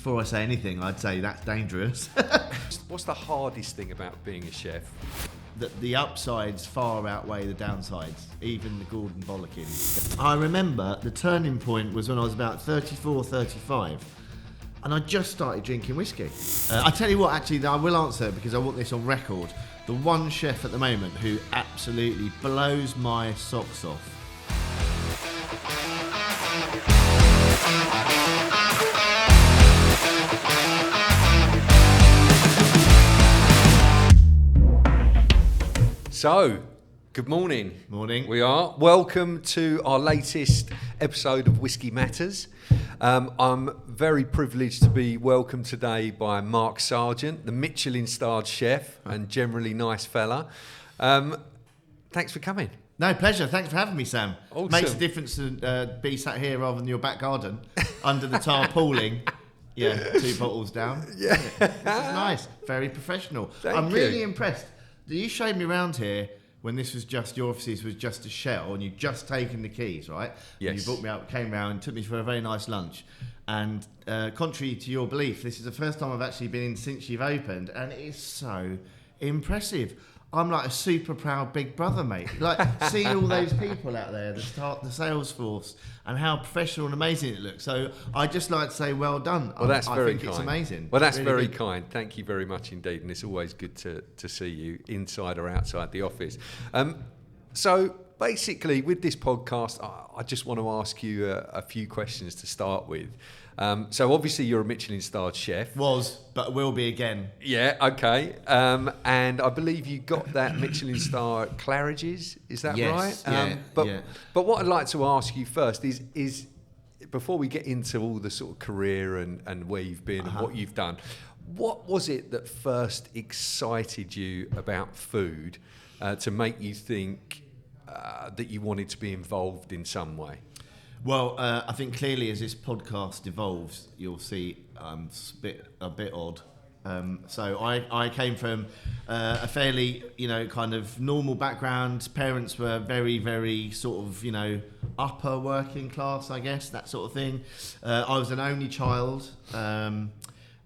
before I say anything, I'd say that's dangerous. What's the hardest thing about being a chef? That the upsides far outweigh the downsides, even the Gordon bollocking. I remember the turning point was when I was about 34, 35, and I just started drinking whiskey. I tell you what, actually, I will answer because I want this on record. The one chef at the moment who absolutely blows my socks off. So, good morning. Morning. We are. Welcome to our latest episode of Whisky Matters. I'm very privileged to be welcomed today by Mark Sargeant, the Michelin-starred chef and generally nice fella. Thanks for coming. No, pleasure. Thanks for having me, Sam. Awesome. Makes a difference to be sat here rather than your back garden under the tarpaulin. Yeah, 2 bottles down. Yeah. This is nice. Very professional. I'm really impressed. You showed me around here when this was just, your offices was just a shell and you'd just taken the keys, right? Yes. And you brought me out, came round and took me for a very nice lunch. And contrary to your belief, this is the first time I've actually been in since you've opened, and it is so impressive. I'm like a super proud big brother, mate. Like, seeing all those people out there, the sales force, and how professional and amazing it looks. So I just like to say, well done. Well, that's very kind. It's amazing. Well, that's really very good. kind. Thank you very much indeed. And it's always good to see you inside or outside the office. So basically, with this podcast, I just want to ask you a few questions to start with. So obviously you're a Michelin-starred chef. Was, but will be again. Yeah, okay. And I believe you got that Michelin-star at Claridge's, is that Yes, right? yeah. But what I'd like to ask you first is before we get into all the sort of career and where you've been and what you've done, what was it that first excited you about food to make you think that you wanted to be involved in some way? Well, I think clearly as this podcast evolves, you'll see a bit odd. So I came from a fairly, kind of normal background. Parents were very, very sort of, upper working class, I guess, that sort of thing. I was an only child, and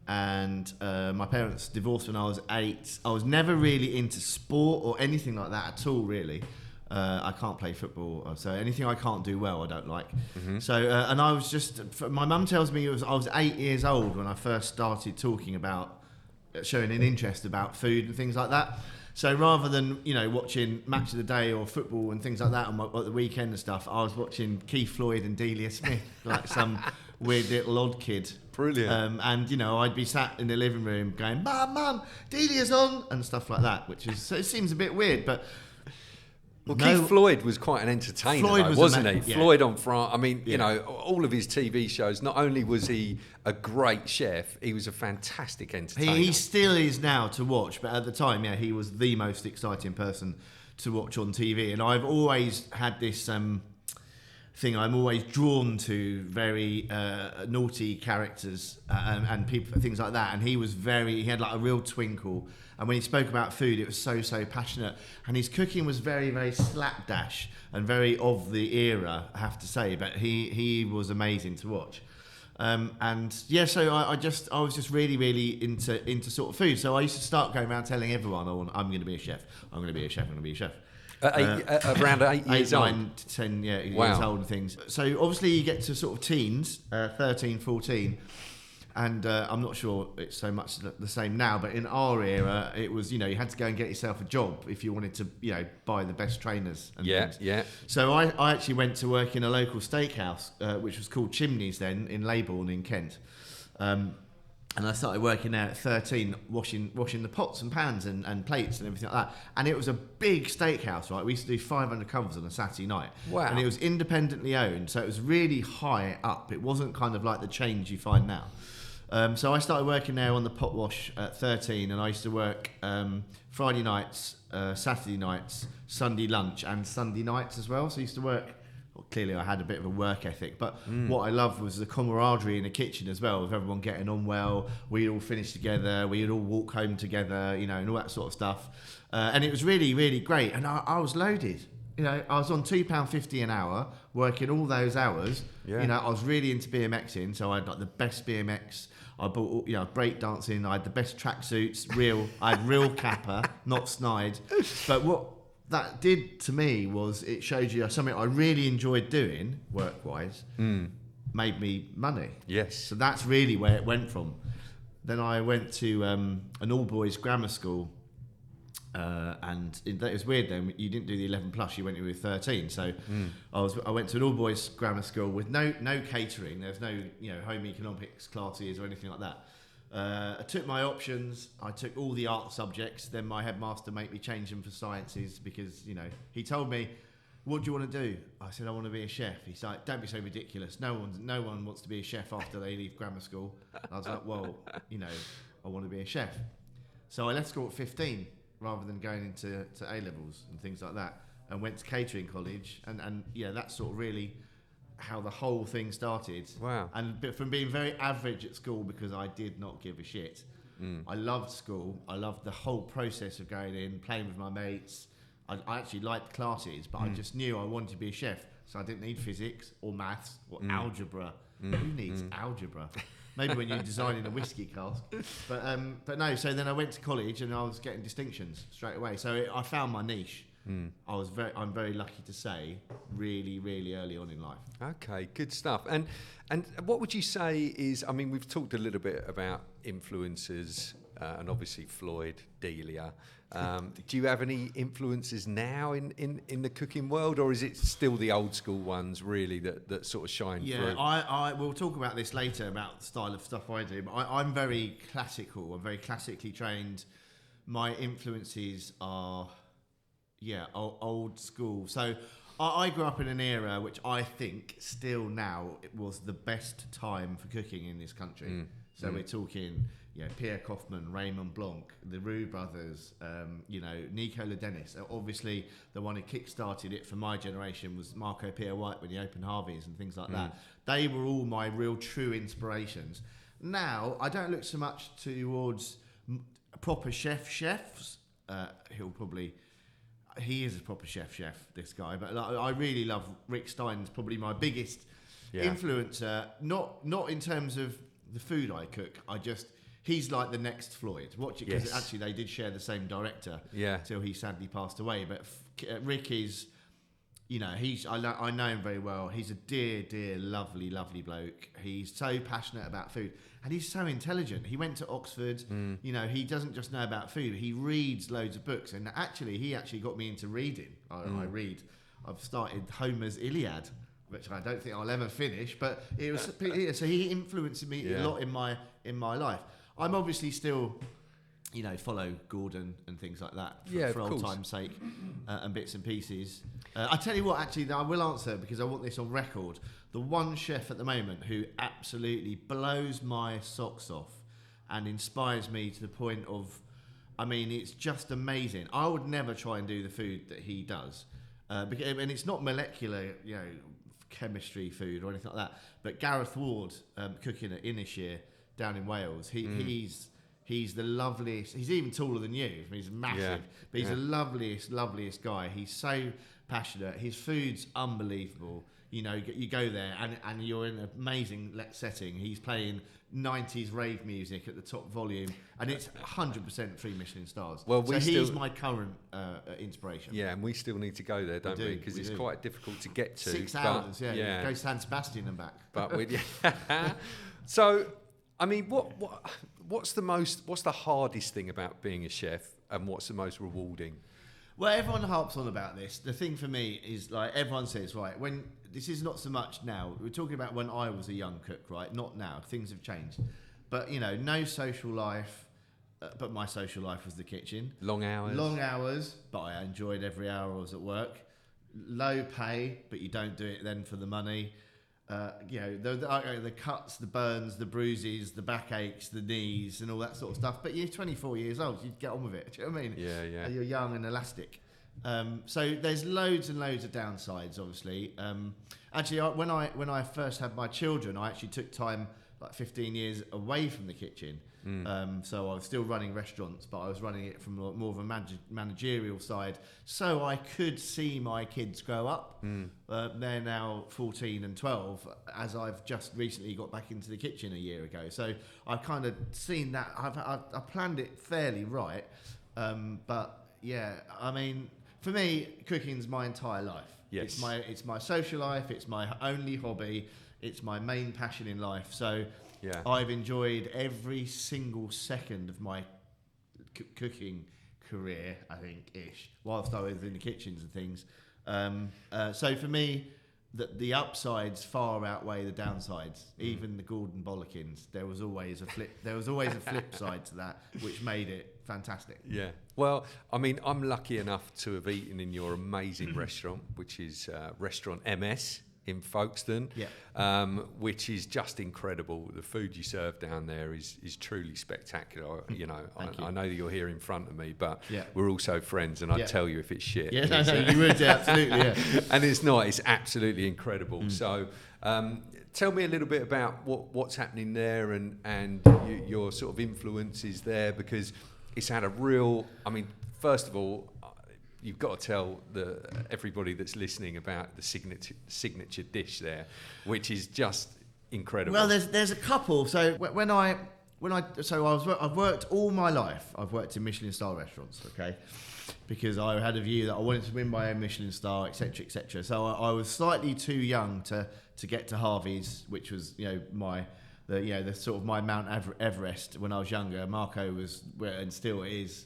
my parents divorced when I was 8. I was never really into sport or anything like that at all, really. I can't play football, so anything I can't do well, I don't like. Mm-hmm. So, and I was just, my mum tells me I was 8 years old when I first started talking about, showing an interest about food and things like that. So rather than, watching Match of the Day or football and things like that on the weekend and stuff, I was watching Keith Floyd and Delia Smith, like some weird little odd kid. Brilliant. And, I'd be sat in the living room going, Mum, Delia's on, and stuff like that, so it seems a bit weird, but... Well, Keith Floyd was quite an entertainer, wasn't he? Yeah. Floyd on France. I mean, all of his TV shows, not only was he a great chef, he was a fantastic entertainer. He still is now to watch, but at the time, he was the most exciting person to watch on TV. And I've always had this thing, I'm always drawn to very naughty characters and people, things like that. And he had like a real twinkle. And when he spoke about food, it was so passionate. And his cooking was very, very slapdash and very of the era, I have to say. But he was amazing to watch. So I was just really, really into sort of food. So I used to start going around telling everyone, I'm going to be a chef. I'm going to be a chef. I'm going to be a chef. Around 8 years old? 9 to 10 years old and things. So obviously you get to sort of teens, 13, 14. And I'm not sure it's so much the same now, but in our era, it was, you had to go and get yourself a job if you wanted to, buy the best trainers and things. Yeah. So I actually went to work in a local steakhouse, which was called Chimneys then, in Leybourne in Kent. And I started working there at 13, washing the pots and pans and plates and everything like that. And it was a big steakhouse, right? We used to do 500 covers on a Saturday night. Wow. And it was independently owned, so it was really high up. It wasn't kind of like the chains you find now. So I started working there on the pot wash at 13, and I used to work Friday nights, Saturday nights, Sunday lunch, and Sunday nights as well. So I used to work. Well, clearly, I had a bit of a work ethic, but what I loved was the camaraderie in the kitchen as well, with everyone getting on well. We'd all finish together, we'd all walk home together, and all that sort of stuff. And it was really, really great. And I was loaded. You know, I was on £2.50 an hour, working all those hours. Yeah. You know, I was really into BMXing, so I had like the best BMX. I bought, you know, break dancing. I had the best tracksuits. I had real kappa, not snide. But what that did to me was it showed you something I really enjoyed doing, work-wise, made me money. Yes. So that's really where it went from. Then I went to an all-boys grammar school. And it was weird then, you didn't do the 11 plus, you went in with 13. So I went to an all boys grammar school with no catering. There's no, you know, home economics classes or anything like that. I took my options. I took all the art subjects. Then my headmaster made me change them for sciences because, you know, he told me, "What do you want to do?" I said, "I want to be a chef." He's like, "Don't be so ridiculous. No one wants to be a chef after they leave grammar school." I was like, "Well, you know, I want to be a chef." So I left school at 15. Rather than going into A-levels and things like that, and went to catering college, and yeah, that's sort of really how the whole thing started. Wow. And from being very average at school because I did not give a shit. I loved school. I loved the whole process of going in, playing with my mates. I actually liked classes, but I just knew I wanted to be a chef, so I didn't need physics or maths or algebra. Who needs algebra? Maybe when you're designing a whiskey cask, but no. So then I went to college and I was getting distinctions straight away. So I found my niche. I'm very lucky to say, really, really early on in life. Okay, good stuff. And what would you say is? I mean, we've talked a little bit about influencers, and obviously Floyd, Delia. Do you have any influences now in the cooking world, or is it still the old school ones really that sort of shine through? I we'll talk about this later about the style of stuff I do, but I'm very classical. I'm very classically trained. My influences are, old school. So I grew up in an era which I think still now it was the best time for cooking in this country. So we're talking, you know, Pierre Kaufman, Raymond Blanc, the Roux brothers, you know, Nico Ladenis. Obviously, the one who kick-started it for my generation was Marco Pierre White when he opened Harvey's and things like that. They were all my real true inspirations. Now, I don't look so much towards proper chefs. He is a proper chef, this guy. But like, I really love Rick Stein's probably my biggest influencer. Not in terms of the food I cook. He's like the next Floyd. Watch it because actually they did share the same director. Till he sadly passed away. But Rick is, you know, I know him very well. He's a dear, lovely bloke. He's so passionate about food. And he's so intelligent. He went to Oxford. You know, he doesn't just know about food. He reads loads of books. And he actually got me into reading. I read. I've started Homer's Iliad, which I don't think I'll ever finish. But it was so he influenced me a lot in my life. I'm obviously still, you know, follow Gordon and things like that for old time's sake, and bits and pieces. I tell you what, actually, I will answer because I want this on record. The one chef at the moment who absolutely blows my socks off and inspires me to the point of, I mean, it's just amazing. I would never try and do the food that he does, and it's not molecular, you know, chemistry food or anything like that. But Gareth Ward, cooking at Inisheer down in Wales, he's the loveliest. He's even taller than you. I mean, he's massive, but he's the loveliest guy. He's so passionate. His food's unbelievable. You know, you go there and you're in an amazing setting. He's playing 90s rave music at the top volume, and it's 100% 3 Michelin stars. Well, he's my current inspiration. Yeah, and we still need to go there, don't we? Because it's quite difficult to get to. 6 hours, Go San Sebastian and back. But so, I mean, what's the hardest thing about being a chef, and what's the most rewarding? Well, everyone harps on about this. The thing for me is, like, everyone says, right, when this is not so much now. We're talking about when I was a young cook, right? Not now. Things have changed. But, you know, no social life. But my social life was the kitchen. Long hours, but I enjoyed every hour I was at work. Low pay, but you don't do it then for the money. You know, the cuts, the burns, the bruises, the backaches, the knees, and all that sort of stuff. But you're 24 years old, you'd get on with it. Do you know what I mean? Yeah. You're young and elastic. So there's loads and loads of downsides, obviously. Actually, when I first had my children, I actually took time like 15 years away from the kitchen. So I was still running restaurants, but I was running it from more of a managerial side, so I could see my kids grow up. They're now 14 and 12, as I've just recently got back into the kitchen a year ago. So I've kind of seen that. I've planned it fairly right. But yeah, I mean, for me, cooking's my entire life. Yes. It's my social life. It's my only hobby. It's my main passion in life. So yeah. I've enjoyed every single second of my cooking career, I think, whilst I was in the kitchens and things. So for me, the upsides far outweigh the downsides. Even the Gordon Bollockins, there was always a flip side to that, which made it fantastic. Yeah. Well, I mean, I'm lucky enough to have eaten in your amazing restaurant, which is Restaurant MS in Folkestone, which is just incredible. The food you serve down there is truly spectacular. You know, I know that you're here in front of me, but we're also friends, and I'd tell you if it's shit. Yeah, no, you would, absolutely, yeah. And it's not. It's absolutely incredible. So, tell me a little bit about what's happening there and your sort of influences there, because it's had a real. I mean, first of all, you've got to tell everybody that's listening about the signature dish there, which is just incredible. Well, there's a couple. So I've worked all my life. I've worked in Michelin-starred restaurants, okay, because I had a view that I wanted to win my own Michelin star, etc., etc. So I was slightly too young to get to Harvey's, which was the sort of my Mount Everest when I was younger. Marco was, and still is,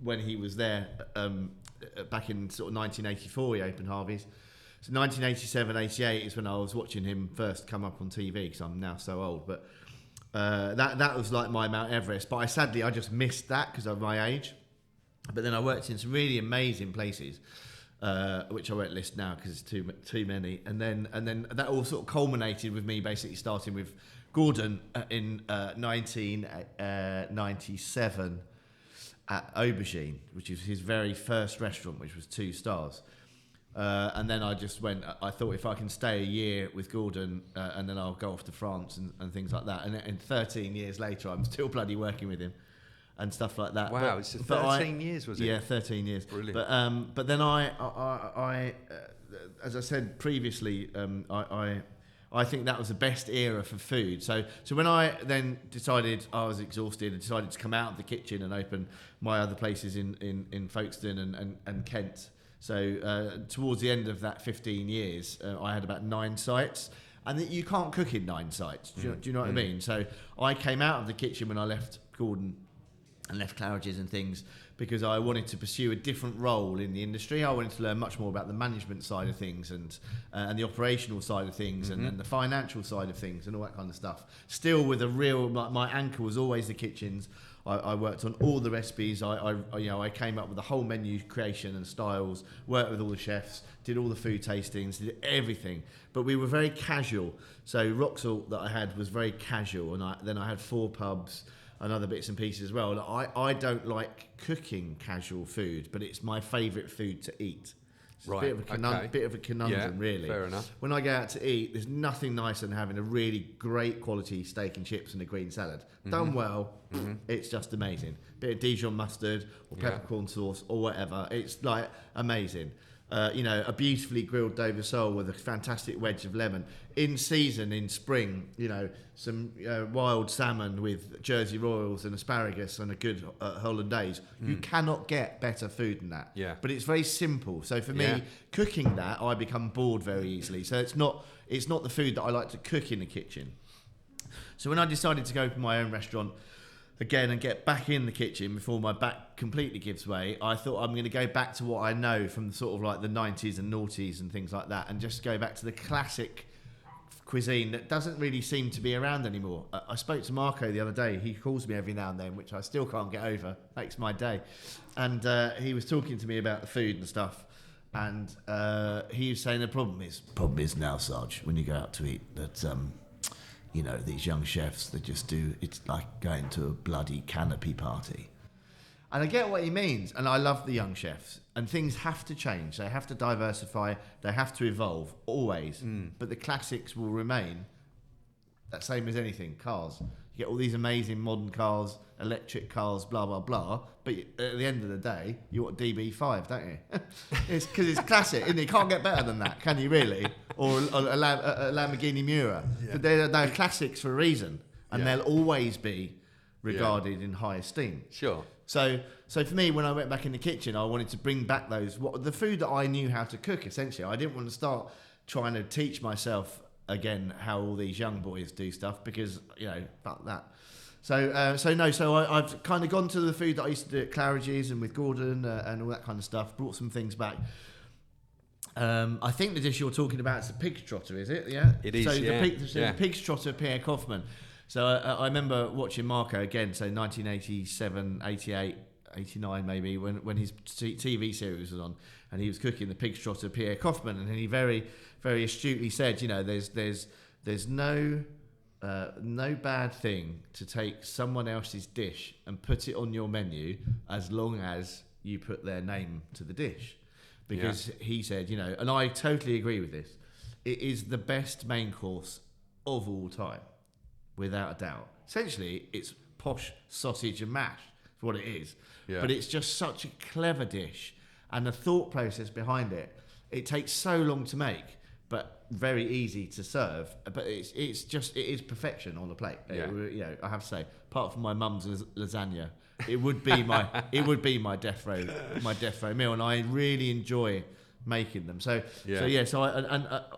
when he was there back in sort of 1984, he opened Harvey's. So 1987, 88 is when I was watching him first come up on TV, because I'm now so old. But that was like my Mount Everest. But I just missed that because of my age. But then I worked in some really amazing places, which I won't list now because it's too many. And then that all sort of culminated with me basically starting with Gordon in 1997 at Aubergine, which is his very first restaurant, which was 2 stars. And then I thought if I can stay a year with Gordon, and then I'll go off to France and things like that. And 13 years later, I'm still bloody working with him and stuff like that. Wow, it's 13 years, was it? Yeah, 13 years. Brilliant. But then I as I said previously, I think that was the best era for food. So when I then decided I was exhausted and decided to come out of the kitchen and open my other places in Folkestone and Kent. So towards the end of that 15 years, I had about 9 sites. And you can't cook in 9 sites. Do you know what I mean? So I came out of the kitchen when I left Gordon and left Claridge's and things, because I wanted to pursue a different role in the industry. I wanted to learn much more about the management side of things and the operational side of things and the financial side of things and all that kind of stuff. Still with a real, my anchor was always the kitchens. I worked on all the recipes. I came up with the whole menu creation and styles, worked with all the chefs, did all the food tastings, did everything. But we were very casual. So Roxall that I had was very casual, and then I had 4 pubs and other bits and pieces as well. I don't like cooking casual food, but it's my favourite food to eat. It's a bit of a conundrum, really. Fair enough. When I go out to eat, there's nothing nicer than having a really great quality steak and chips and a green salad. Done well, it's just amazing. Bit of Dijon mustard or peppercorn sauce or whatever. It's like amazing. A beautifully grilled Dover sole with a fantastic wedge of lemon. In season, in spring, some wild salmon with Jersey Royals and asparagus and a good hollandaise. You cannot get better food than that. Yeah. But it's very simple. So for me, cooking that, I become bored very easily. So it's not the food that I like to cook in the kitchen. So when I decided to go open my own restaurant again and get back in the kitchen before my back completely gives way, I thought I'm going to go back to what I know from sort of like the 90s and noughties and things like that, and just go back to the classic cuisine that doesn't really seem to be around anymore. I spoke to Marco the other day. He calls me every now and then, which I still can't get over. Makes my day. And he was talking to me about the food and stuff, and he was saying the problem is now, Sarge, when you go out to eat, that these young chefs, they just do, it's like going to a bloody canopy party. And I get what he means, and I love the young chefs, and things have to change. They have to diversify, they have to evolve, always. But the classics will remain. That same as anything, cars. You get all these amazing modern cars, electric cars, blah, blah, blah. But at the end of the day, you want a DB5, don't you? It's because it's classic, isn't it? You can't get better than that, can you really? Or a Lamborghini Miura. Yeah. But they're classics for a reason. And they'll always be regarded in high esteem. Sure. So for me, when I went back in the kitchen, I wanted to bring back the food that I knew how to cook, essentially. I didn't want to start trying to teach myself again how all these young boys do stuff, because fuck that. So I've kind of gone to the food that I used to do at Claridge's and with Gordon and all that kind of stuff. Brought some things back. I think the dish you're talking about is a pig's trotter, is it? Yeah, it is. The pig's trotter, Pierre Kaufman. So I remember watching Marco again. So 1987, 88. 89 maybe, when his TV series was on, and he was cooking the pig's trotter Pierre Kaufman, and he very, very astutely said, there's no bad thing to take someone else's dish and put it on your menu as long as you put their name to the dish, because he said, and I totally agree with this, it is the best main course of all time, without a doubt. Essentially, it's posh sausage and mash. What it is, but it's just such a clever dish, and the thought process behind it. It takes so long to make, but very easy to serve. But it is perfection on the plate. I have to say, apart from my mum's lasagna, it would be my death row meal, and I really enjoy making them. So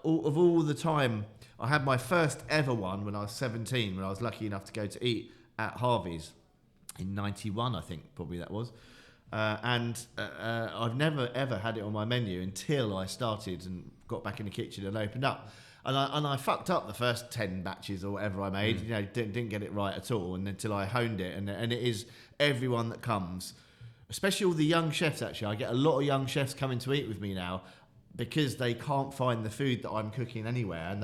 all the time, I had my first ever one when I was 17, when I was lucky enough to go to eat at Harvey's. In 91, I think probably that was, and I've never ever had it on my menu until I started and got back in the kitchen and opened up, and I fucked up the first 10 batches or whatever I made. Didn't get it right at all, and until I honed it, and it is everyone that comes, especially all the young chefs. Actually, I get a lot of young chefs coming to eat with me now because they can't find the food that I'm cooking anywhere, and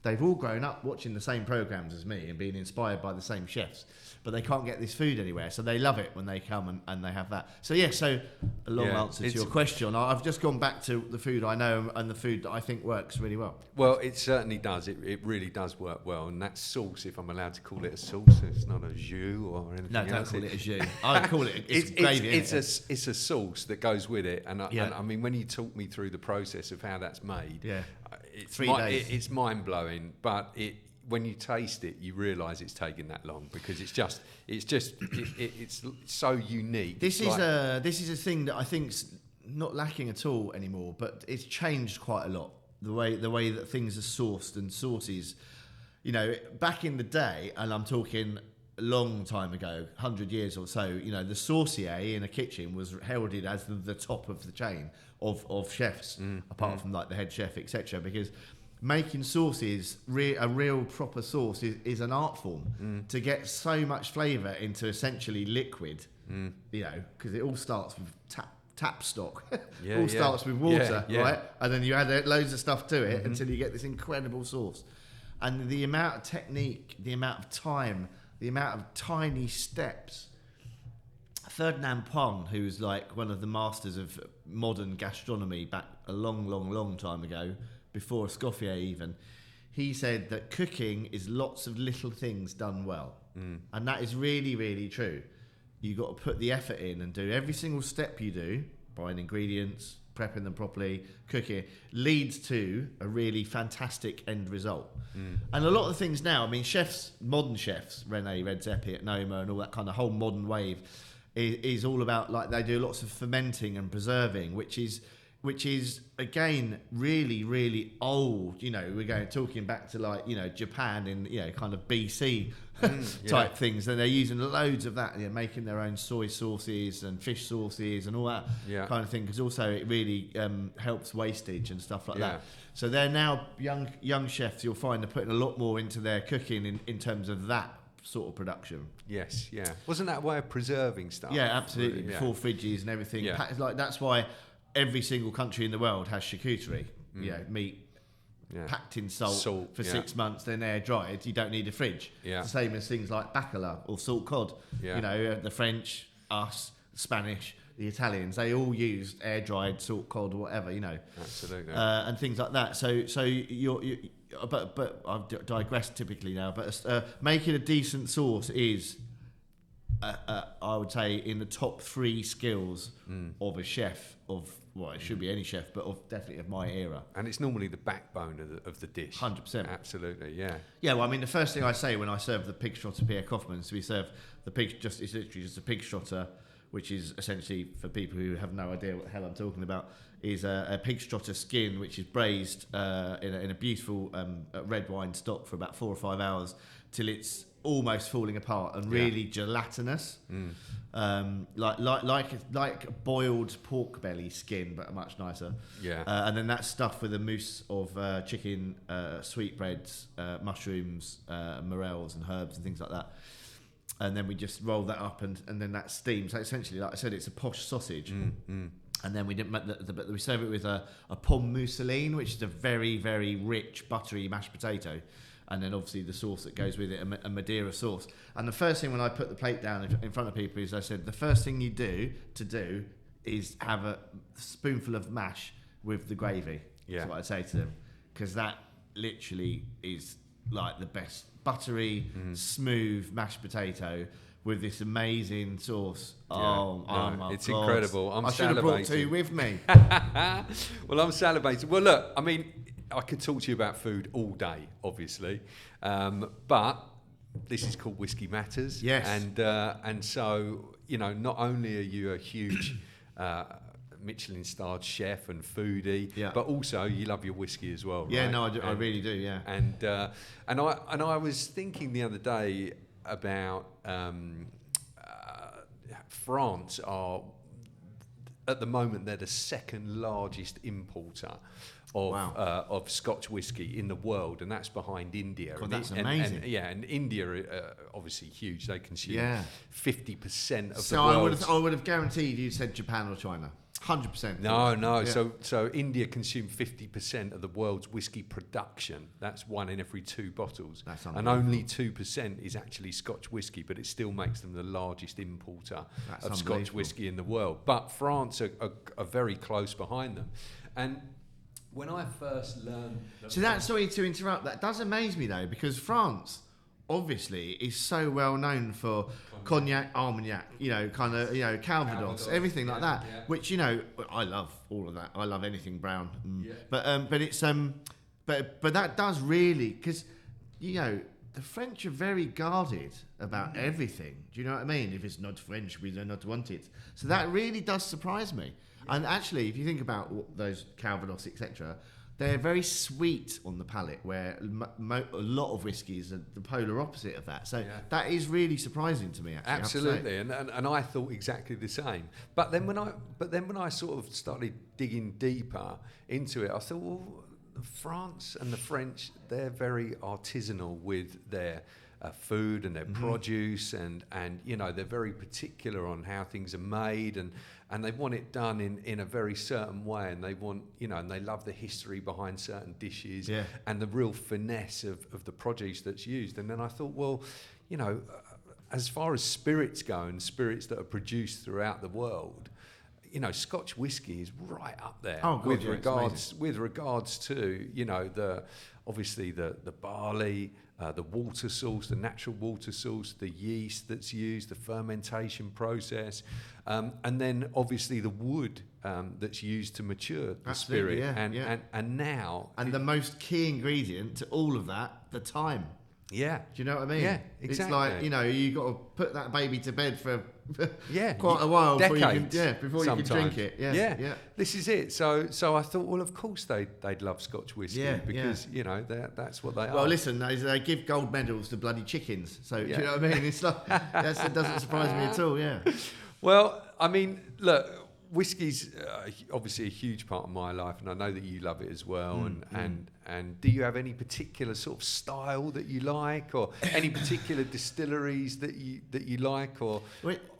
they've all grown up watching the same programs as me and being inspired by the same chefs, but they can't get this food anywhere, so they love it when they come and they have that. So a long answer to your question. I've just gone back to the food I know and the food that I think works really well. Well, it certainly does. It really does work well, and that sauce, if I'm allowed to call it a sauce, it's not a jus or anything else. No, don't call it a jus. I call it it's gravy. It's a sauce that goes with it, and I mean, when you talk me through the process of how that's made, it's 3 days. It's mind blowing, but when you taste it, you realise it's taken that long, because it's so unique. This is a thing that I think's not lacking at all anymore, but it's changed quite a lot. The way that things are sourced and sauces, back in the day, and I'm talking a long time ago, 100 years or so, the saucier in a kitchen was heralded as the top of the chain of chefs, apart from like the head chef, etc. Because making sauces, a real proper sauce, is an art form to get so much flavour into essentially liquid, because it all starts with tap stock. Starts with water, right? And then you add loads of stuff to it until you get this incredible sauce. And the amount of technique, the amount of time, the amount of tiny steps. Ferdinand Pon, who's like one of the masters of modern gastronomy back a long time ago, before Escoffier even, he said that cooking is lots of little things done well. And that is really, really true. You've got to put the effort in and do every single step you do, buying ingredients, prepping them properly, cooking, leads to a really fantastic end result. And a lot of the things now, I mean, modern chefs, René Redzepi at Noma and all that kind of whole modern wave, is all about, like, they do lots of fermenting and preserving, which is again really, really old. We're talking back to like Japan in kind of BC type things, and they're using loads of that, making their own soy sauces and fish sauces and all that kind of thing, because also it really helps wastage and stuff like that. So they're now young chefs, you'll find, are putting a lot more into their cooking in terms of that sort of production. Yes, yeah. Wasn't that a way of preserving stuff? Yeah, absolutely. Before fridges and everything. Yeah. Like, that's why every single country in the world has charcuterie. Meat packed in salt for 6 months, then air dried. You don't need a fridge. It's the same as things like bacala or salt cod. The French, us, the Spanish, the Italians, they all used air dried, salt cold, or whatever, Absolutely. and things like that. So but I've digressed typically now. But making a decent sauce is, I would say, in the top 3 skills of a chef it should be any chef, but definitely of my era. And it's normally the backbone of the dish. 100%. Absolutely, yeah. Yeah, well, I mean, the first thing I say when I serve the pig trotter Pierre Kaufmann's, we serve the pig, it's literally just a pig trotter, which is essentially, for people who have no idea what the hell I'm talking about, is a pig trotter skin, which is braised in a beautiful red wine stock for about 4 or 5 hours till it's almost falling apart and really gelatinous, like a boiled pork belly skin, but much nicer. Yeah. And then that's stuffed with a mousse of chicken, sweetbreads, mushrooms, morels, and herbs and things like that. And then we just roll that up, and then that steams. So essentially, like I said, it's a posh sausage. And then we we serve it with a pomme mousseline, which is a very, very rich, buttery mashed potato. And then obviously the sauce that goes with it, a Madeira sauce. And the first thing when I put the plate down in front of people is I said, the first thing you do is have a spoonful of mash with the gravy. Yeah. That's what I say to them. Because that literally is like the best buttery, smooth mashed potato with this amazing sauce. It's incredible. I should have brought 2 with me. Well, I'm salivating. Well, look, I mean, I could talk to you about food all day, obviously, but this is called Whisky Matters. Yes. And so, not only are you a huge Michelin-starred chef and foodie, but also you love your whiskey as well, right? Yeah, no, I really do, yeah. And I was thinking the other day about France are, at the moment, they're the second largest importer of Scotch whiskey in the world, and that's behind India. God, that's amazing. And India, obviously huge. They consume 50% of the So world's... I would have guaranteed you said Japan or China. 100%. No. Yeah. So India consume 50% of the world's whiskey production. That's 1 in every 2 bottles. That's and only 2% is actually Scotch whiskey, but it still makes them the largest importer of Scotch whiskey in the world. But France are very close behind them. And when I first learned... Sorry to interrupt, that does amaze me though, because France obviously is so well known for cognac, Armagnac, Calvados, everything like that. Yeah. Which I love all of that. I love anything brown. But it's but that does really, because the French are very guarded about everything. Do you know what I mean? If it's not French, we do not want it. So that really does surprise me. Yeah. And actually, if you think about those Calvados, etc., they're very sweet on the palate, where a lot of whiskies are the polar opposite of that. So that is really surprising to me, actually. Absolutely, and I thought exactly the same. But then when I sort of started digging deeper into it, I thought, well, France and the French, they're very artisanal with their food and their produce, and they're very particular on how things are made, and they want it done in a very certain way, and they want, and they love the history behind certain dishes and the real finesse of the produce that's used. And then I thought, well, as far as spirits go, and spirits that are produced throughout the world, Scotch whiskey is right up there with regards to the barley, the water source, the natural water source, the yeast that's used, the fermentation process, and then obviously the wood that's used to mature the spirit. And now... And the most key ingredient to all of that, the time. Yeah. Do you know what I mean? Yeah, exactly. It's like, you've got to put that baby to bed for quite a decades, while before you can drink it. Yeah. This is it. So I thought, well, of course they'd love Scotch whiskey because that's what they are. Well, listen, they give gold medals to bloody chickens. So do you know what I mean? It's like that doesn't surprise me at all. Yeah. Well, I mean, look, whiskey's obviously a huge part of my life, and I know that you love it as well. And do you have any particular sort of style that you like, or any particular distilleries that you like? Or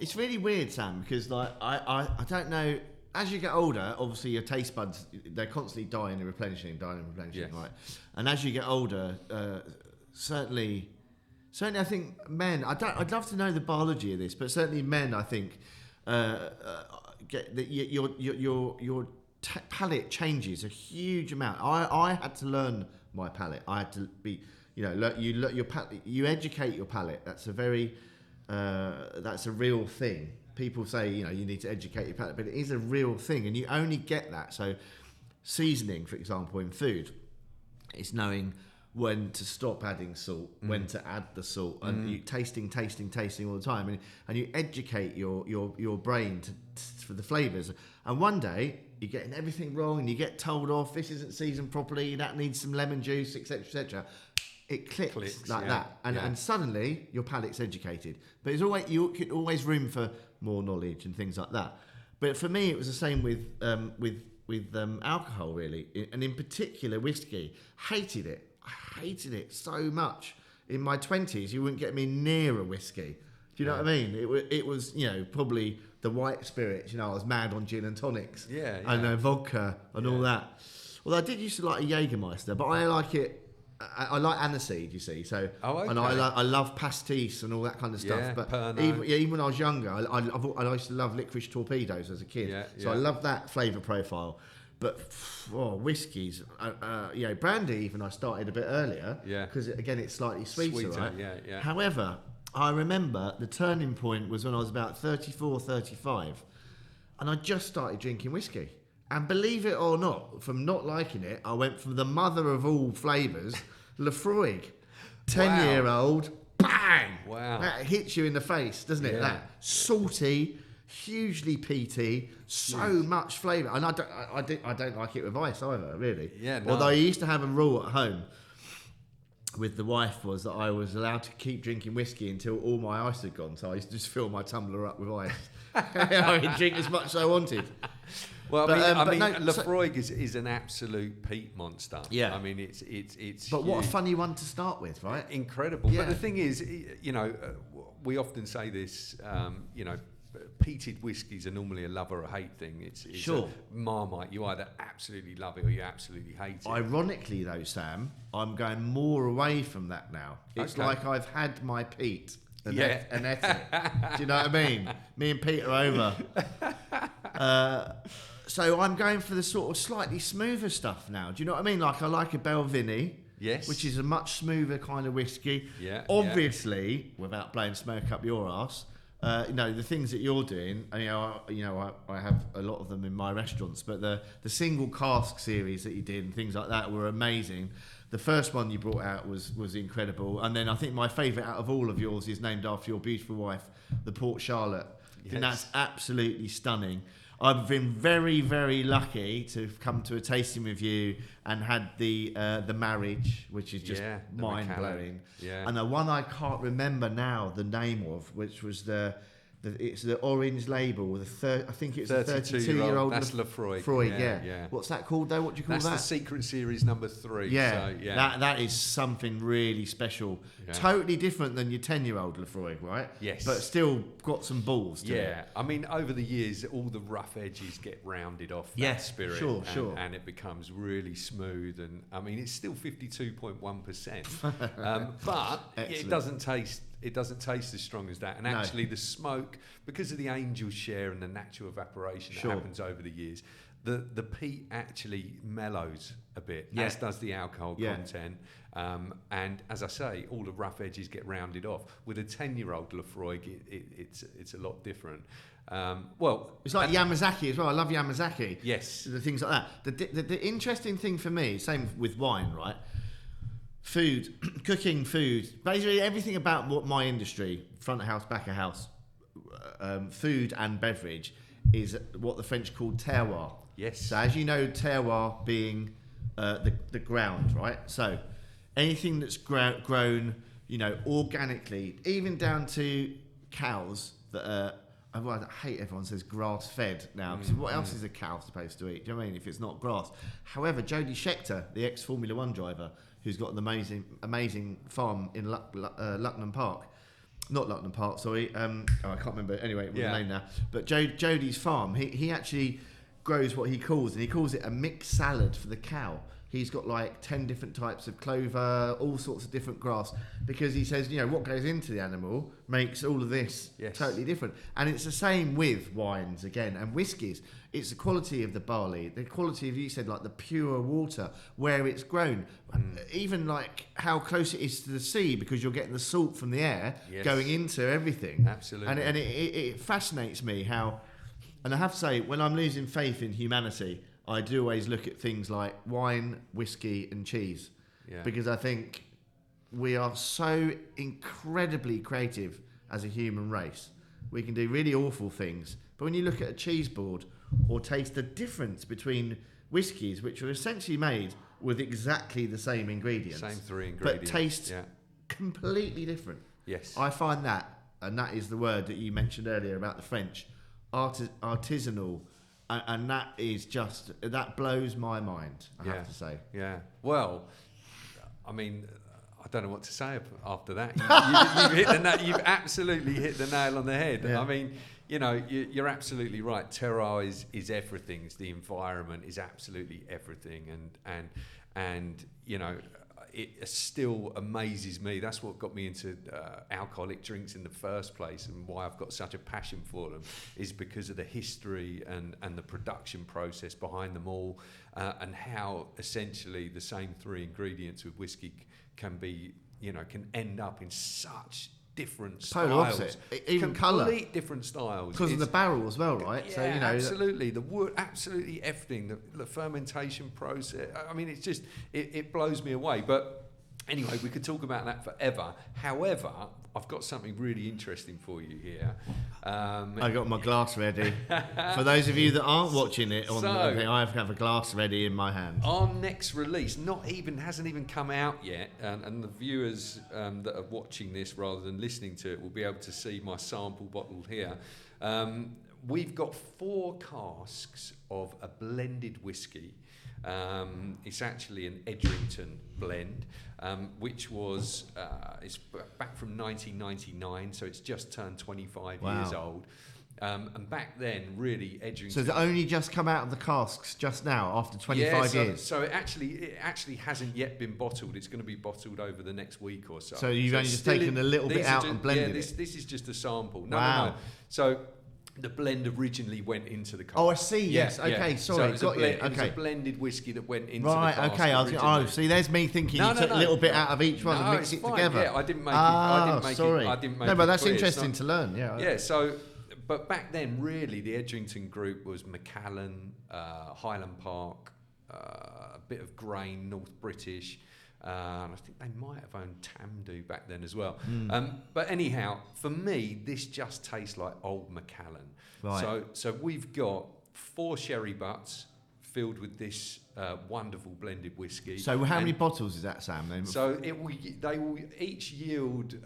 it's really weird, Sam, because like I don't know. As you get older, obviously your taste buds, they're constantly dying and replenishing, right? And as you get older, certainly, I think men. I'd love to know the biology of this, but certainly men, I think, get that your palate changes a huge amount. I had to learn my palate. I had to be, you educate your palate. That's a real thing. People say, you need to educate your palate, but it is a real thing, and you only get that. So, seasoning, for example, in food, it's knowing when to stop adding salt, when to add the salt, and you tasting all the time, and you educate your brain for the flavours. And one day you're getting everything wrong, and you get told off, this isn't seasoned properly, that needs some lemon juice, etc., etc. It clicks like that, and suddenly your palate's educated. But it's always always room for more knowledge and things like that. But for me, it was the same with alcohol, really, and in particular whiskey. Hated it. I hated it so much. In my 20s, you wouldn't get me near a whiskey. Do you know what I mean? It was probably the white spirits. I was mad on gin and tonics. And vodka and all that. Well, I did used to like a Jägermeister, but I like it. I like aniseed, you see. So, and I love pastis and all that kind of stuff. Yeah, but even when I was younger, I used to love licorice torpedoes as a kid. So I love that flavour profile. But whiskies, brandy even I started a bit earlier. Because again, it's slightly sweeter, right? Yeah. However, I remember the turning point was when I was about 34, 35, and I just started drinking whiskey. And believe it or not, from not liking it, I went from the mother of all flavours, Lafroig, 10-year-old, bang! Wow. That hits you in the face, doesn't it? That salty, hugely peaty, so much flavour. And I don't like it with ice either, really. Yeah, no. Although I used to have a rule at home with the wife was that I was allowed to keep drinking whiskey until all my ice had gone. So I used to just fill my tumbler up with ice. I could drink as much as I wanted. Well, Lafroig is an absolute peat monster. Yeah. I mean, it's. But what a funny one to start with, right? Incredible. Yeah. But the thing is, we often say this. Peated whiskies are normally a love or a hate thing. It's sure. A Marmite. You either absolutely love it or you absolutely hate it. Ironically, though, Sam, I'm going more away from that now. It's like I've had my peat. And ethnic. Do you know what I mean? Me and Pete are over. So I'm going for the sort of slightly smoother stuff now. Do you know what I mean? Like I like a Belvini, which is a much smoother kind of whiskey. Yeah. Obviously, without blowing smoke up your arse, the things that you're doing. I have a lot of them in my restaurants, but the single cask series that you did and things like that were amazing. The first one you brought out was incredible, and then I think my favourite out of all of yours is named after your beautiful wife, the Port Charlotte. I think that's absolutely stunning. I've been very, very lucky to have come to a tasting with you and had the marriage, which is just mind blowing. Yeah. And the one I can't remember now the name of, which was it's the orange label. I think it's a 32-year-old. That's Lafroig. Yeah. What's that called though? What do you call that? That's the Secret Series number 3. Yeah. So, That is something really special. Yeah. Totally different than your 10-year-old Lafroig, right? Yes. But still got some balls to it. Yeah. I mean, over the years, all the rough edges get rounded off that spirit. Sure. And it becomes really smooth. And I mean, it's still 52.1%. But it doesn't taste. It doesn't taste as strong as that. And actually the smoke, because of the angel share and the natural evaporation that happens over the years, the peat actually mellows a bit, as does the alcohol content. And as I say, all the rough edges get rounded off. With a 10-year-old Lafroig, it's a lot different. It's like Yamazaki as well. I love Yamazaki. Yes. The things like that. The interesting thing for me, same with wine, right? Food, cooking food, basically everything about what my industry, front of house, back of house, food and beverage, is what the French call terroir. Yes. So as you know, terroir being the ground, right? So anything that's grown, organically, even down to cows that are. I hate everyone says grass fed now, because what else is a cow supposed to eat? Do you know what I mean? If it's not grass. However, Jody Scheckter, the ex-Formula One driver, who's got an amazing farm in Lucknam Park. Not Lucknam Park, sorry. I can't remember. Anyway, what's the name now? But Jody's farm, he actually grows what he calls it a mixed salad for the cow. he's got like 10 different types of clover, all sorts of different grass, because he says, what goes into the animal makes all of this totally different. And it's the same with wines again and whiskies. It's the quality of the barley, the quality of, you said, like the pure water, where it's grown, even like how close it is to the sea, because you're getting the salt from the air going into everything. Absolutely. And it fascinates me how, and I have to say, when I'm losing faith in humanity, I do always look at things like wine, whiskey and cheese, because I think we are so incredibly creative as a human race. We can do really awful things, but when you look at a cheese board or taste the difference between whiskies, which are essentially made with exactly the same ingredients, same 3 ingredients, but taste completely different. Yes, I find that, and that is the word that you mentioned earlier about the French, artisanal. And that is just, that blows my mind, I have to say. Yeah. Well, I mean, I don't know what to say after that. You've hit the nail. You've absolutely hit the nail on the head. Yeah. I mean, you're absolutely right. Terroir is everything. It's the environment is absolutely everything, and it still amazes me. That's what got me into alcoholic drinks in the first place, and why I've got such a passion for them is because of the history and the production process behind them all, and how essentially the same 3 ingredients with whiskey can be, can end up in such different styles. Polar opposite, even colour. Complete different styles. Because of the barrel as well, right? Yeah, so, absolutely. The wood, absolutely everything. The fermentation process. I mean, it's just, it blows me away. But anyway, we could talk about that forever. However, I've got something really interesting for you here. I got my glass ready. For those of you that aren't watching it on the thing, I have a glass ready in my hand. Our next release hasn't even come out yet, and the viewers that are watching this rather than listening to it will be able to see my sample bottle here. We've got 4 casks of a blended whiskey. It's actually an Edrington blend, which was it's back from 1999, so it's just turned 25 years old. And back then, really, Edrington. So it's only just come out of the casks just now after 25 years. So it actually hasn't yet been bottled. It's going to be bottled over the next week or so. So you've only just taken a little bit out and blended it. This is just a sample. No. So the blend originally went into the cask. Oh, I see. Yes. Okay. Sorry. So it was a blended whiskey that went into the cask. Right. Okay. See, there's me thinking you took a little bit out of each one and mixed it together. Yeah, I didn't make it. I didn't make it. No, but that's interesting to learn. Yeah. Yeah. So, but back then, really, the Edrington group was Macallan, Highland Park, a bit of Grain, North British. And I think they might have owned Tamdu back then as well. But anyhow, for me, this just tastes like old Macallan. Right. So we've got 4 sherry butts filled with this wonderful blended whiskey. So how many bottles is that, Sam? Then? So they will each yield,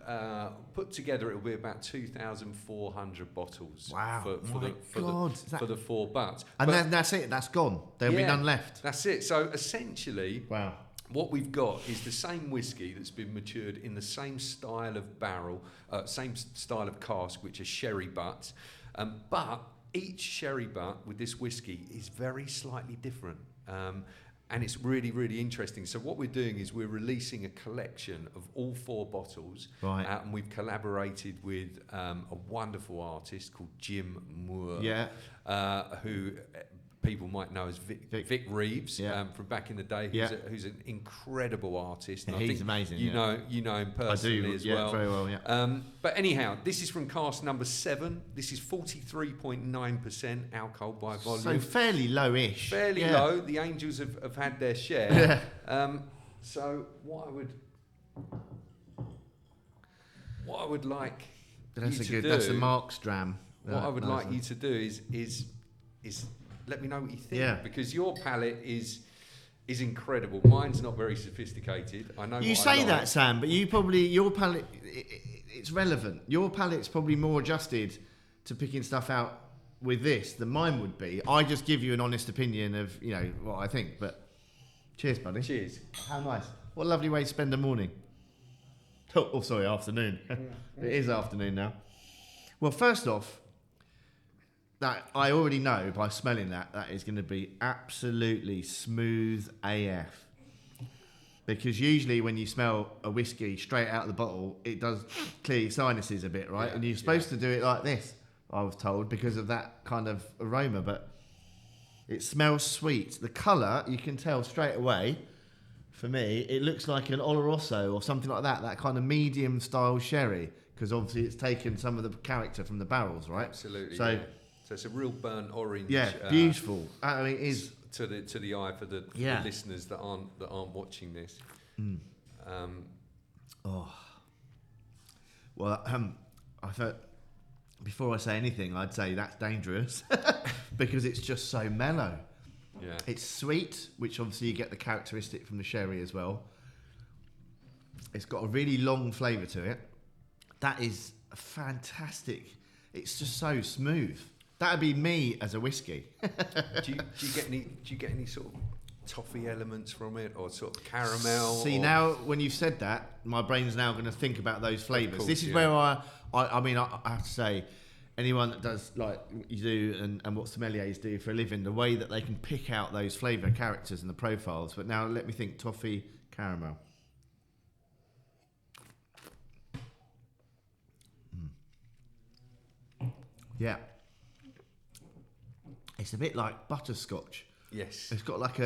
put together, it will be about 2,400 bottles. Wow! For the 4 butts. And then that's it. That's gone. There'll be none left. That's it. So essentially, what we've got is the same whiskey that's been matured in the same style of barrel, same style of cask, which are sherry butts. But each sherry butt with this whiskey is very slightly different. And it's really, really interesting. So what we're doing is we're releasing a collection of all 4 bottles. Right. And we've collaborated with a wonderful artist called Jim Moore. Yeah. Who people might know as Vic Reeves from back in the day, who's an incredible artist. And he's I think amazing. You know him personally as well. Very well. Yeah. But anyhow, this is from cask number 7. This is 43.9% alcohol by volume. So fairly low-ish. Fairly low. The Angels have had their share. So what I would like that's a Mark's dram. What I would like you to do is let me know what you think, because your palate is incredible. Mine's not very sophisticated. I know you say that, Sam, but your palate it's relevant. Your palate's probably more adjusted to picking stuff out with this than mine would be. I just give you an honest opinion of what I think. But cheers, buddy. Cheers. How nice. What a lovely way to spend a morning. Oh, sorry, afternoon. It is afternoon now. Well, first off, that I already know by smelling that is going to be absolutely smooth AF. Because usually when you smell a whiskey straight out of the bottle, it does clear your sinuses a bit, right? Yeah, and you're supposed to do it like this, I was told, because of that kind of aroma. But it smells sweet. The colour, you can tell straight away. For me, it looks like an Oloroso or something like that kind of medium style sherry, because obviously it's taken some of the character from the barrels, right? Absolutely. So, so it's a real burnt orange. Yeah, beautiful. I mean, it is to the eye for the listeners that aren't watching this. Well, I thought before I say anything, I'd say that's dangerous because it's just so mellow. Yeah. It's sweet, which obviously you get the characteristic from the sherry as well. It's got a really long flavour to it. That is fantastic. It's just so smooth. That'd be me as a whiskey. do you get any sort of toffee elements from it, or sort of caramel? See, now when you've said that, my brain's now going to think about those flavours. This is where I have to say, anyone that does like you do and what sommeliers do for a living, the way that they can pick out those flavour characters and the profiles. But now let me think, toffee, caramel. Yeah. It's a bit like butterscotch. Yes. It's got like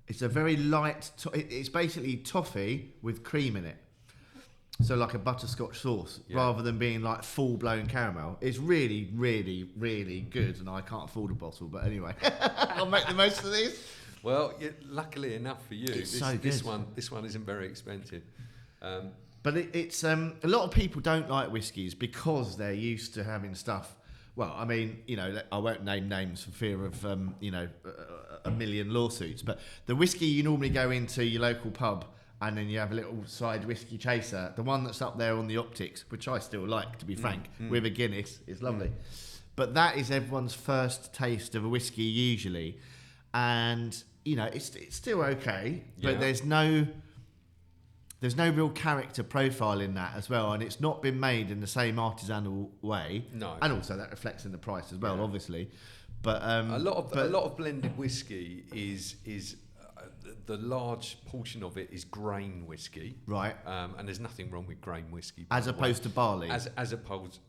it's a very light, it's basically toffee with cream in it. So like a butterscotch sauce, rather than being like full-blown caramel. It's really, really, really good, and I can't afford a bottle, but anyway, I'll make the most of this. Well, luckily enough for you, This one isn't very expensive. But it's a lot of people don't like whiskies because they're used to having stuff. Well, I mean, I won't name names for fear of a million lawsuits. But the whiskey you normally go into your local pub, and then you have a little side whiskey chaser. The one that's up there on the optics, which I still like, to be frank, with a Guinness, is lovely. But that is everyone's first taste of a whiskey usually, and it's still okay. But there's no real character profile in that as well, and it's not been made in the same artisanal way. No, and also that reflects in the price as well, obviously. But a lot of blended whiskey is the large portion of it is grain whiskey, right? And there's nothing wrong with grain whiskey, as opposed to barley, as opposed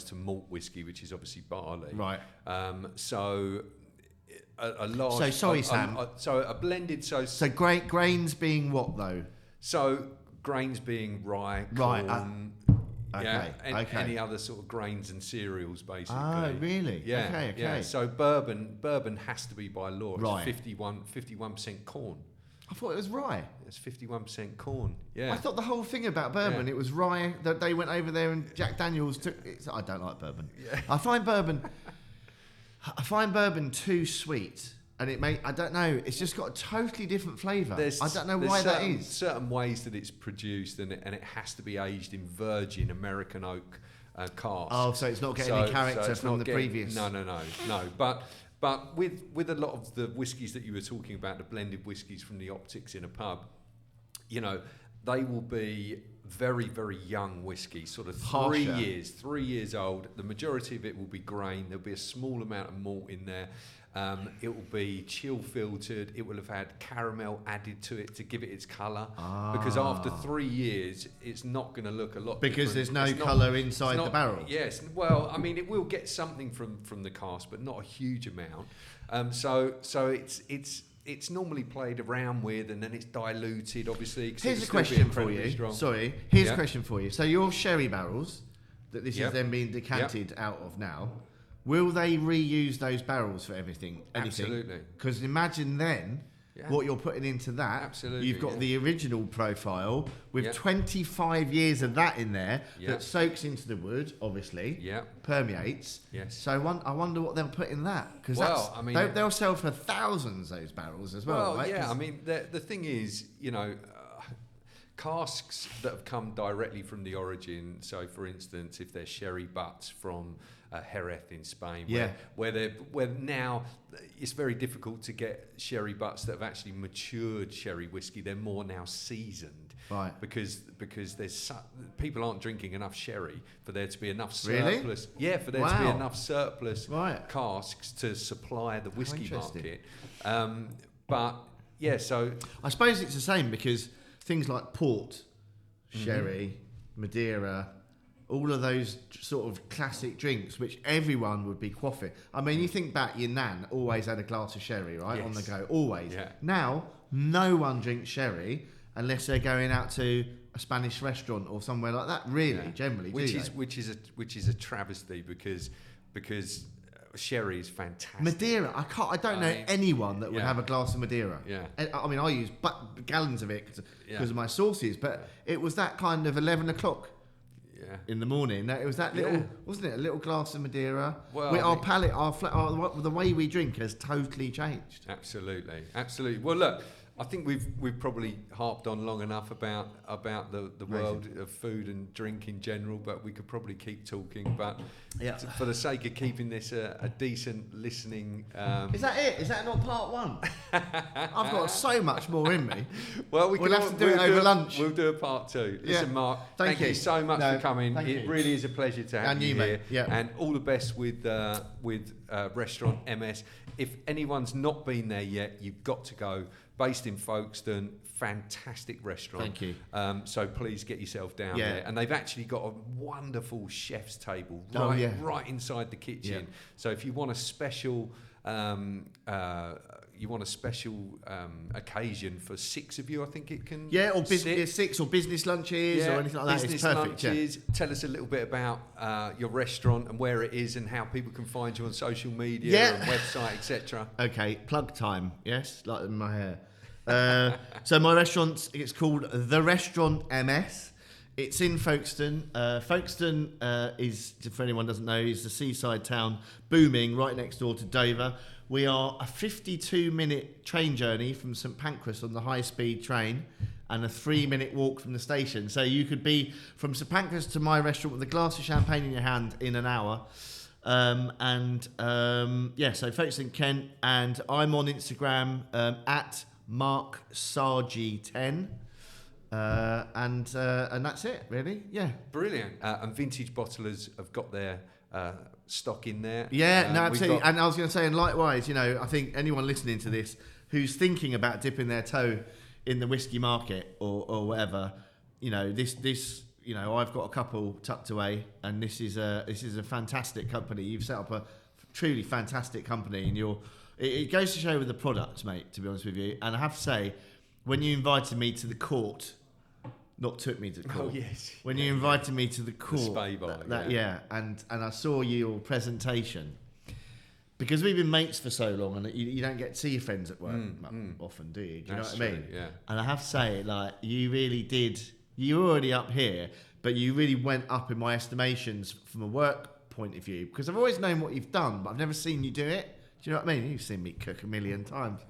to malt whiskey, which is obviously barley, right? So a large. So sorry, Sam. So a blended. So grains being what though? So grains being rye, corn, any other sort of grains and cereals, basically. Oh, really? Yeah, okay. Yeah. So bourbon has to be by law. It's right. 51% corn. I thought it was rye. It's 51% corn. Yeah. I thought the whole thing about bourbon, it was rye that they went over there and Jack Daniels took. I don't like bourbon. Yeah. I find bourbon too sweet. And I don't know, it's just got a totally different flavour. I don't know why that is. Certain ways that it's produced, and it has to be aged in virgin American oak casks. Oh, so it's not getting any character from the previous. No. But with a lot of the whiskies that you were talking about, the blended whiskies from the optics in a pub, they will be very, very young whiskey, sort of 3 years old. The majority of it will be grain. There'll be a small amount of malt in there. It will be chill filtered. It will have had caramel added to it to give it its colour. Because after 3 years, it's not going to look a lot because different. there's no colour inside the barrel. Yes. Well, I mean, it will get something from the cask, but not a huge amount. So it's normally played around with, and then it's diluted, obviously. Here's a question for you. Strong. Sorry. Here's a question for you. So your sherry barrels that this is then being decanted out of now. Will they reuse those barrels for anything? Absolutely. Because imagine then what you're putting into that. Absolutely. You've got the original profile with 25 years of that in there that soaks into the wood, obviously, permeates. Yes. So I wonder what they'll put in that. Because they'll sell for thousands, those barrels as well, right? Yeah, I mean, the thing is, casks that have come directly from the origin, so for instance, if they're sherry butts from Jerez in Spain, where now it's very difficult to get sherry butts that have actually matured sherry whiskey. They're more now seasoned, right? Because there's people aren't drinking enough sherry for there to be enough surplus. Really? Yeah, for there to be enough surplus right. casks to supply the whiskey market. But So I suppose it's the same because things like port, sherry, Madeira, all of those sort of classic drinks, which everyone would be quaffing. I mean, you think back, your nan always had a glass of sherry, right, on the go, always. Yeah. Now, no one drinks sherry unless they're going out to a Spanish restaurant or somewhere like that. Really, generally, which is a travesty because sherry is fantastic. Madeira, I don't know anyone that would have a glass of Madeira. Yeah. I mean, I use gallons of it because of my sauces, but it was that kind of 11 o'clock. In the morning, it was that little, wasn't it? A little glass of Madeira. Well, our palate, the way we drink has totally changed. Absolutely. Well, look, I think we've probably harped on long enough about the world of food and drink in general, but we could probably keep talking. But for the sake of keeping this a decent listening, is that it? Is that not part one? I've got so much more in me. Well, we'll have to do it over lunch. We'll do a part two. Listen, Mark, thank you so much for coming. It really is a pleasure to have you here. Mate. And all the best with Restaurant MS. If anyone's not been there yet, you've got to go. Based in Folkestone, fantastic restaurant. Thank you. So please get yourself down there. And they've actually got a wonderful chef's table right inside the kitchen. Yeah. So if you want a special occasion for 6 of you, I think it can. Yeah, or 6 or business lunches or anything like that. It's perfect. Lunches. Tell us a little bit about your restaurant and where it is and how people can find you on social media and website, etc. Okay, plug time. Yes, like in my hair. So my restaurant, it's called The Restaurant MS. It's in Folkestone. Folkestone is, for anyone who doesn't know, is the seaside town booming right next door to Dover. We are a 52-minute train journey from St Pancras on the high-speed train and a 3-minute walk from the station. So you could be from St Pancras to my restaurant with a glass of champagne in your hand in an hour. So Folkestone, Kent, and I'm on Instagram at Mark Sargeant 10. And that's it, really. Yeah. Brilliant. And Vintage Bottlers have got their stock in there. Yeah, no, absolutely. And I was going to say, and likewise, I think anyone listening to this who's thinking about dipping their toe in the whiskey market or whatever, this. I've got a couple tucked away, and this is a fantastic company. You've set up a truly fantastic company, and it goes to show with the product, mate. To be honest with you, and I have to say, when you invited me to the court, not took me to the court. Oh yes. When you invited me to the court, and I saw your presentation. Because we've been mates for so long, and you don't get to see your friends at work often, do you? Do you know what I mean? Yeah. And I have to say, you really did. You were already up here, but you really went up in my estimations from a work point of view. Because I've always known what you've done, but I've never seen you do it. Do you know what I mean? You've seen me cook a million times,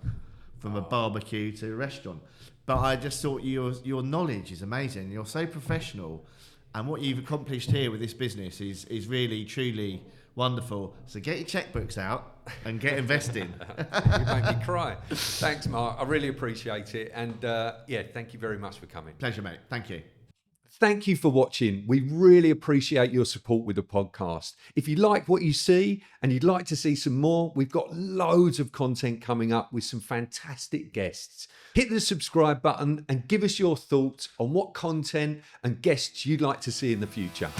from a barbecue to a restaurant. But I just thought your knowledge is amazing. You're so professional, and what you've accomplished here with this business is really, truly wonderful. So get your checkbooks out and get investing. You make me cry. Thanks, Mark. I really appreciate it. And thank you very much for coming. Pleasure, mate. Thank you. Thank you for watching. We really appreciate your support with the podcast. If you like what you see and you'd like to see some more, we've got loads of content coming up with some fantastic guests. Hit the subscribe button and give us your thoughts on what content and guests you'd like to see in the future.